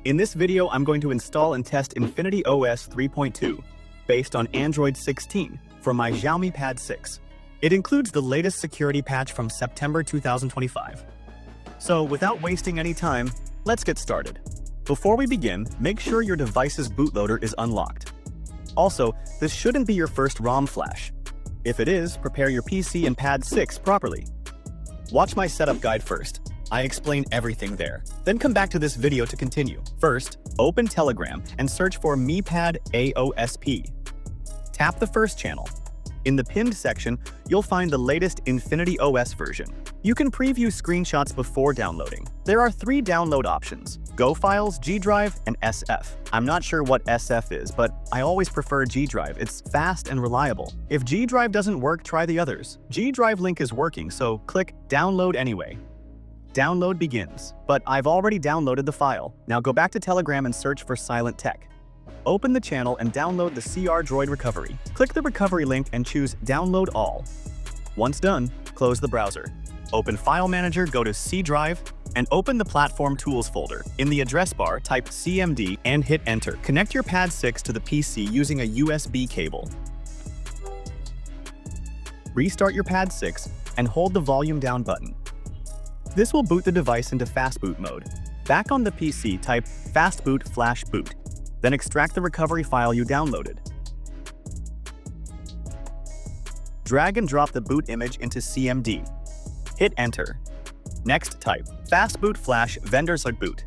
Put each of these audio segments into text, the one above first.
In this video, I'm going to install and test Infinity OS 3.2 based on Android 16 for my Xiaomi Pad 6. It includes the latest security patch from September 2025. So without wasting any time, let's get started. Before we begin, make sure your device's bootloader is unlocked. Also, this shouldn't be your first ROM flash. If it is, prepare your PC and Pad 6 properly. Watch my setup guide first. I explain everything there. Then come back to this video to continue. First, open Telegram and search for Mi Pad AOSP. Tap the first channel. In the pinned section, you'll find the latest Infinity OS version. You can preview screenshots before downloading. There are 3 download options: Go Files, G Drive, and SF. I'm not sure what SF is, but I always prefer G Drive. It's fast and reliable. If G Drive doesn't work, try the others. G Drive link is working, so click Download anyway. Download begins, but I've already downloaded the file. Now go back to Telegram and search for Silent Tech. Open the channel and download the CR Droid recovery. Click the recovery link and choose Download All. Once done, close the browser. Open File Manager, go to C Drive, and open the Platform Tools folder. In the address bar, type CMD and hit Enter. Connect your Pad 6 to the PC using a USB cable. Restart your Pad 6 and hold the volume down button. This will boot the device into Fastboot mode. Back on the PC, type Fastboot flash boot. Then extract the recovery file you downloaded. Drag and drop the boot image into CMD. Hit Enter. Next, type Fastboot flash vendor boot.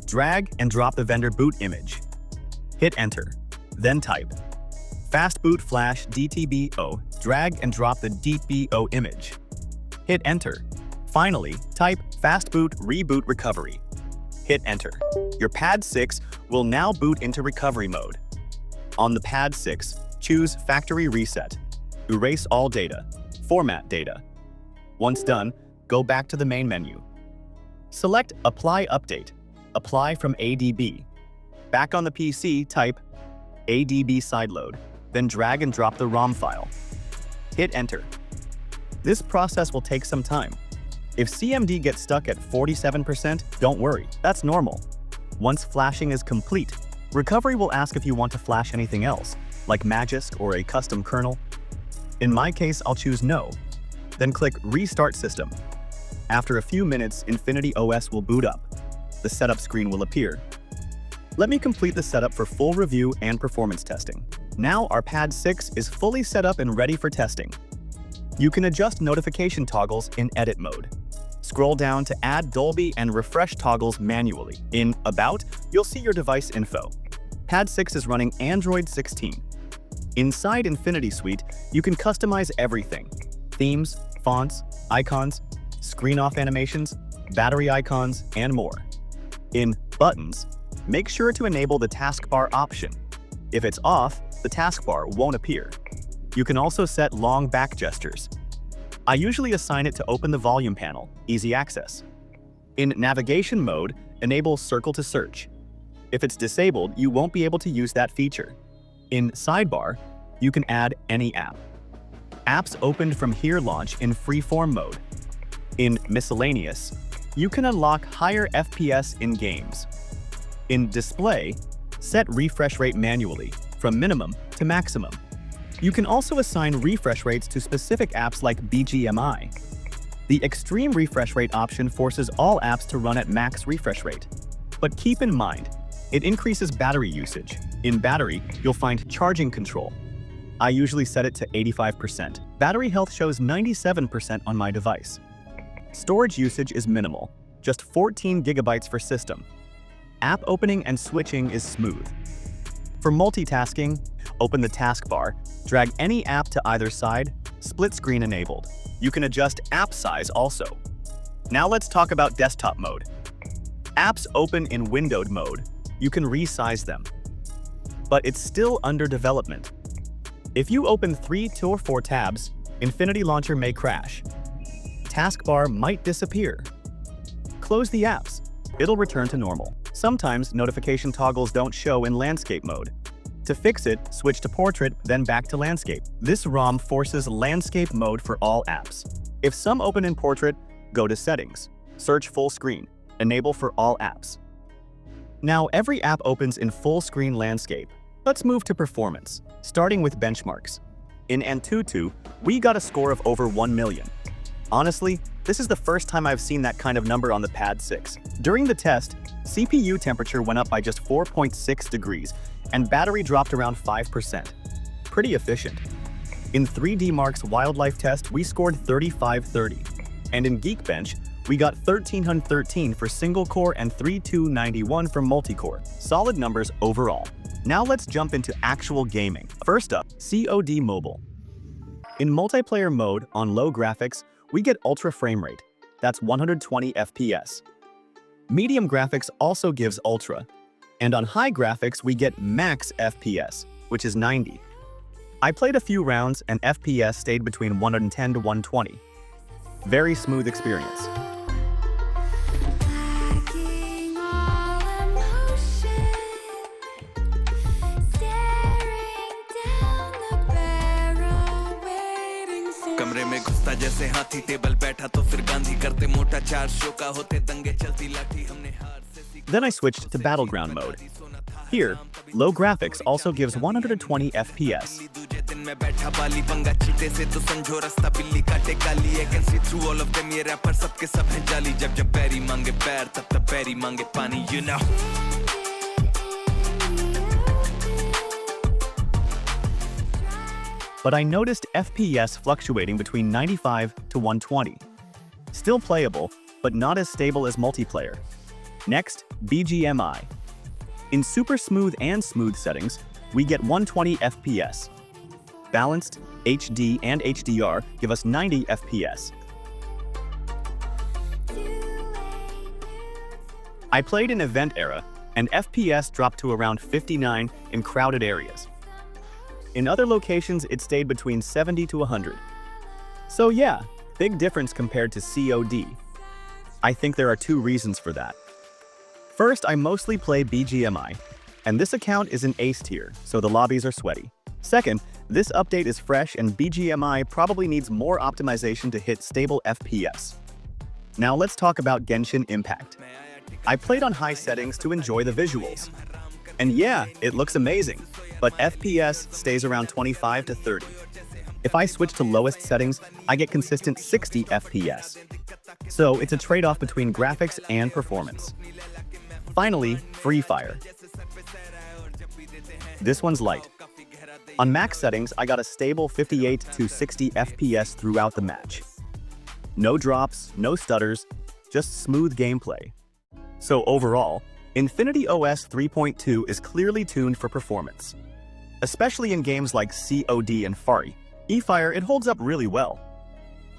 Drag and drop the vendor boot image. Hit Enter. Then type Fastboot flash dtbo. Drag and drop the dtbo image. Hit Enter. Finally, type Fastboot reboot recovery. Hit Enter. Your Pad 6 will now boot into recovery mode. On the Pad 6, choose Factory Reset. Erase all data. Format data. Once done, go back to the main menu. Select Apply Update. Apply from ADB. Back on the PC, type ADB sideload. Then drag and drop the ROM file. Hit Enter. This process will take some time. If CMD gets stuck at 47%, don't worry, that's normal. Once flashing is complete, recovery will ask if you want to flash anything else, like Magisk or a custom kernel. In my case, I'll choose No. Then click Restart System. After a few minutes, Infinity OS will boot up. The setup screen will appear. Let me complete the setup for full review and performance testing. Now our Pad 6 is fully set up and ready for testing. You can adjust notification toggles in edit mode. Scroll down to add Dolby and refresh toggles manually. In About, you'll see your device info. Pad 6 is running Android 16. Inside Infinity Suite, you can customize everything: themes, fonts, icons, screen off animations, battery icons, and more. In Buttons, make sure to enable the taskbar option. If it's off, the taskbar won't appear. You can also set long back gestures. I usually assign it to open the volume panel, easy access. In navigation mode, enable circle to search. If it's disabled, you won't be able to use that feature. In sidebar, you can add any app. Apps opened from here launch in freeform mode. In miscellaneous, you can unlock higher FPS in games. In display, set refresh rate manually, from minimum to maximum. You can also assign refresh rates to specific apps like BGMI. The extreme refresh rate option forces all apps to run at max refresh rate. But keep in mind, it increases battery usage. In battery, you'll find charging control. I usually set it to 85%. Battery health shows 97% on my device. Storage usage is minimal, just 14 gigabytes for system. App opening and switching is smooth. For multitasking, open the taskbar, drag any app to either side, split screen enabled. You can adjust app size also. Now let's talk about desktop mode. Apps open in windowed mode. You can resize them. But it's still under development. If you open 3, 2, or 4 tabs, Infinity Launcher may crash. Taskbar might disappear. Close the apps. It'll return to normal. Sometimes notification toggles don't show in landscape mode. To fix it, switch to portrait, then back to landscape. This ROM forces landscape mode for all apps. If some open in portrait, go to settings, search full screen, enable for all apps. Now every app opens in full screen landscape. Let's move to performance, starting with benchmarks. In Antutu, we got a score of over 1 million. Honestly, this is the first time I've seen that kind of number on the Pad 6. During the test, CPU temperature went up by just 4.6 degrees, and battery dropped around 5%. Pretty efficient. In 3D Mark's wildlife test, we scored 3530. And in Geekbench, we got 1313 for single-core and 3291 for multi-core. Solid numbers overall. Now let's jump into actual gaming. First up, COD Mobile. In multiplayer mode on low graphics, we get ultra frame rate. That's 120 FPS. Medium graphics also gives ultra. And on high graphics, we get max FPS, which is 90. I played a few rounds and FPS stayed between 110 to 120. Very smooth experience. कमरे में घुसता जैसे हाथी table बैठा तो फिर गांधी करते मोटा चार शो का होते दंगे चलती लाठी हमने हार से सीखा. Then I switched to Battleground mode. Here, low graphics also gives 120 FPS. दूजे दिन में बैठा बाली पंगा चीते से तो समझो रास्ता बिल्ली काटे काली I can see through all of them ये रैपर सबके सब हैं जाली जब जब पैरी मांगे पैर तब पैरी मांगे पानी you know. But I noticed FPS fluctuating between 95 to 120. Still playable, but not as stable as multiplayer. Next, BGMI. In super smooth and smooth settings, we get 120 FPS. Balanced, HD, and HDR give us 90 FPS. I played in event era, and FPS dropped to around 59 in crowded areas. In other locations, it stayed between 70 to 100. So yeah, big difference compared to COD. I think there are two reasons for that. First, I mostly play BGMI, and this account is in Ace tier, so the lobbies are sweaty. Second, this update is fresh and BGMI probably needs more optimization to hit stable FPS. Now let's talk about Genshin Impact. I played on high settings to enjoy the visuals. And yeah, it looks amazing, but FPS stays around 25 to 30. If I switch to lowest settings, I get consistent 60 FPS. So it's a trade-off between graphics and performance. Finally, Free Fire. This one's light. On max settings, I got a stable 58 to 60 FPS throughout the match. No drops, no stutters, just smooth gameplay. So overall, Infinity OS 3.2 is clearly tuned for performance. Especially in games like COD and Fari. eFire, it holds up really well.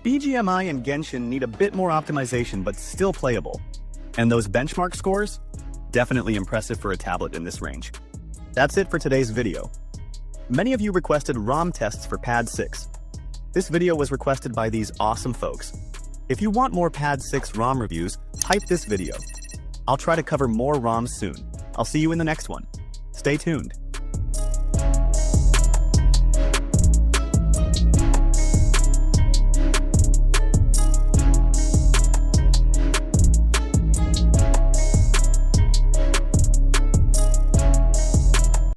BGMI and Genshin need a bit more optimization but still playable. And those benchmark scores? Definitely impressive for a tablet in this range. That's it for today's video. Many of you requested ROM tests for Pad 6. This video was requested by these awesome folks. If you want more Pad 6 ROM reviews, type this video. I'll try to cover more ROMs soon. I'll see you in the next one. Stay tuned.